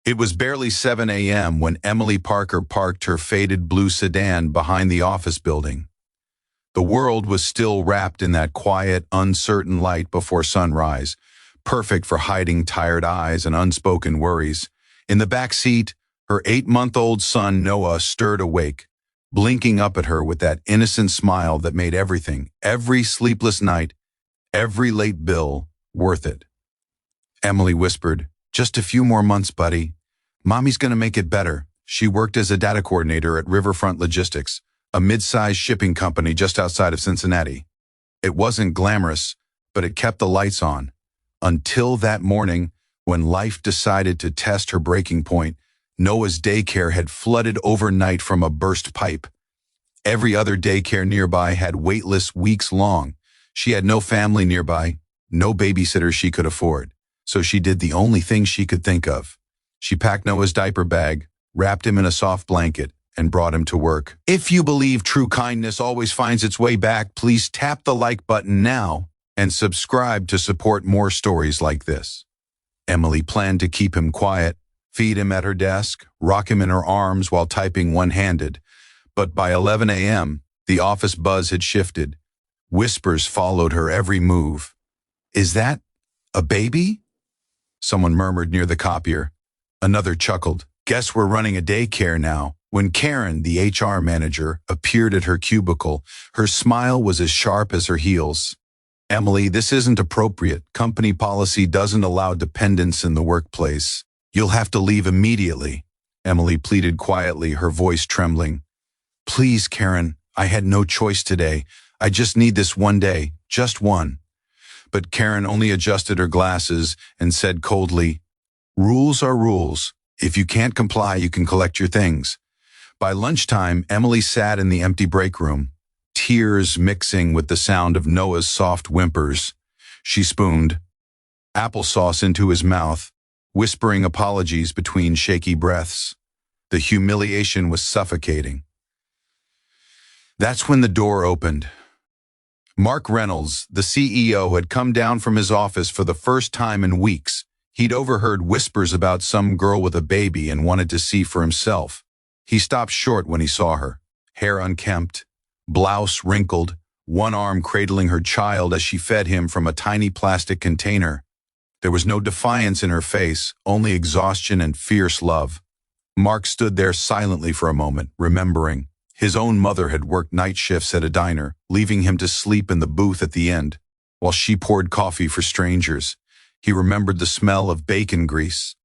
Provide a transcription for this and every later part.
It was barely 7 a.m. when Emily Parker parked her faded blue sedan behind the office building. The world was still wrapped in that quiet, uncertain light before sunrise, perfect for hiding tired eyes and unspoken worries. In the back seat, her 8-month-old son Noah stirred awake, blinking up at her with that innocent smile that made everything, every sleepless night, every late bill, worth it. Emily whispered, "Just a few more months, buddy. Mommy's gonna make it better." She worked as a data coordinator at Riverfront Logistics, a mid-sized shipping company just outside of Cincinnati. It wasn't glamorous, but it kept the lights on. Until that morning, when life decided to test her breaking point, Noah's daycare had flooded overnight from a burst pipe. Every other daycare nearby had wait lists weeks long. She had no family nearby, no babysitter she could afford, so she did the only thing she could think of. She packed Noah's diaper bag, wrapped him in a soft blanket, and brought him to work. If you believe true kindness always finds its way back, please tap the like button now and subscribe to support more stories like this. Emily planned to keep him quiet, feed him at her desk, rock him in her arms while typing one-handed. But by 11 a.m., the office buzz had shifted. Whispers followed her every move. "Is that a baby?" Someone murmured near the copier. Another chuckled. "Guess we're running a daycare now." When Karen, the HR manager, appeared at her cubicle, her smile was as sharp as her heels. "Emily, this isn't appropriate. Company policy doesn't allow dependents in the workplace. You'll have to leave immediately," Emily pleaded quietly, her voice trembling. "Please, Karen, I had no choice today. I just need this one day, just one." But Karen only adjusted her glasses and said coldly, "Rules are rules. If you can't comply, you can collect your things." By lunchtime, Emily sat in the empty break room, tears mixing with the sound of Noah's soft whimpers. She spooned applesauce into his mouth, whispering apologies between shaky breaths. The humiliation was suffocating. That's when the door opened. Mark Reynolds, the CEO, had come down from his office for the first time in weeks. He'd overheard whispers about some girl with a baby and wanted to see for himself. He stopped short when he saw her, hair unkempt, blouse wrinkled, one arm cradling her child as she fed him from a tiny plastic container. There was no defiance in her face, only exhaustion and fierce love. Mark stood there silently for a moment, remembering. His own mother had worked night shifts at a diner, leaving him to sleep in the booth at the end, while she poured coffee for strangers. He remembered the smell of bacon grease,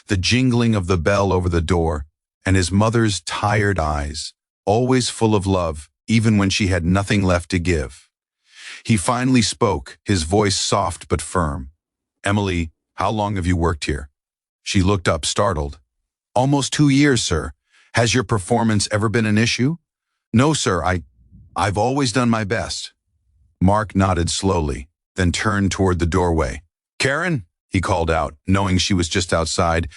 the jingling of the bell over the door, and his mother's tired eyes, always full of love, even when she had nothing left to give. He finally spoke, his voice soft but firm. "Emily, how long have you worked here?" She looked up, startled. "Almost 2 years, sir. Has your performance ever been an issue?" "No, sir, I've always done my best." Mark nodded slowly, then turned toward the doorway. "Karen," he called out, knowing she was just outside.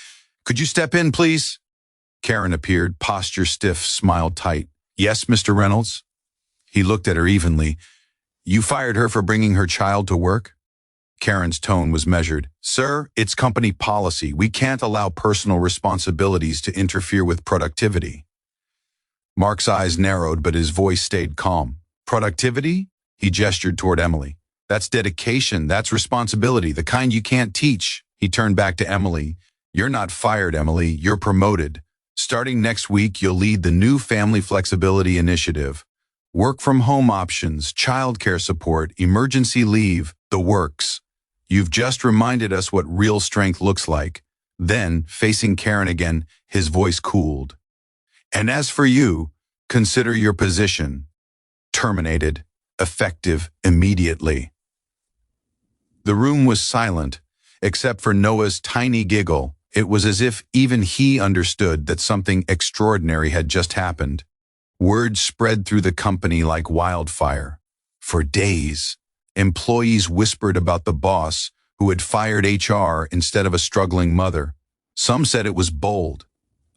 "Could you step in, please?" Karen appeared, posture stiff, smile tight. "Yes, Mr. Reynolds?" He looked at her evenly. "You fired her for bringing her child to work?" Karen's tone was measured. "Sir, it's company policy. We can't allow personal responsibilities to interfere with productivity." Mark's eyes narrowed, but his voice stayed calm. "Productivity?" He gestured toward Emily. "That's dedication, that's responsibility, the kind you can't teach." He turned back to Emily. "You're not fired, Emily, you're promoted. Starting next week, you'll lead the new Family Flexibility Initiative. Work from home options, childcare support, emergency leave, the works. You've just reminded us what real strength looks like." Then, facing Karen again, his voice cooled. "And as for you, consider your position terminated, effective immediately." The room was silent, except for Noah's tiny giggle. It was as if even he understood that something extraordinary had just happened. Word spread through the company like wildfire. For days, employees whispered about the boss who had fired HR instead of a struggling mother. Some said it was bold.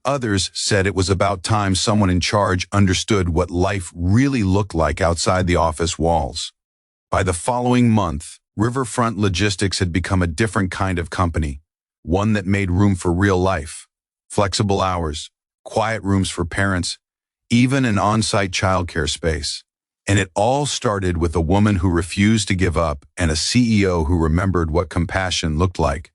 Others said it was about time someone in charge understood what life really looked like outside the office walls. By the following month, Riverfront Logistics had become a different kind of company, one that made room for real life. flexible hours, quiet rooms for parents, even an on-site childcare space. And it all started with a woman who refused to give up and a CEO who remembered what compassion looked like.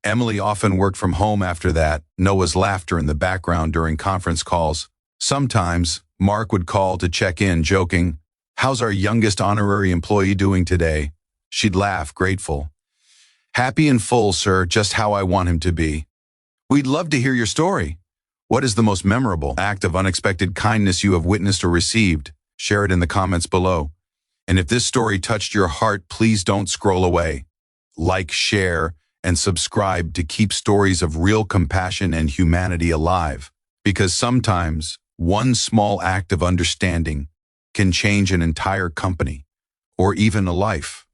Emily often worked from home after that, Noah's laughter in the background during conference calls. Sometimes, Mark would call to check in, joking, "How's our youngest honorary employee doing today?" She'd laugh, grateful. "Happy and full, sir, just how I want him to be." We'd love to hear your story. What is the most memorable act of unexpected kindness you have witnessed or received? Share it in the comments below. And if this story touched your heart, please don't scroll away. Like, share, and subscribe to keep stories of real compassion and humanity alive. Because sometimes, one small act of understanding can change an entire company or even a life.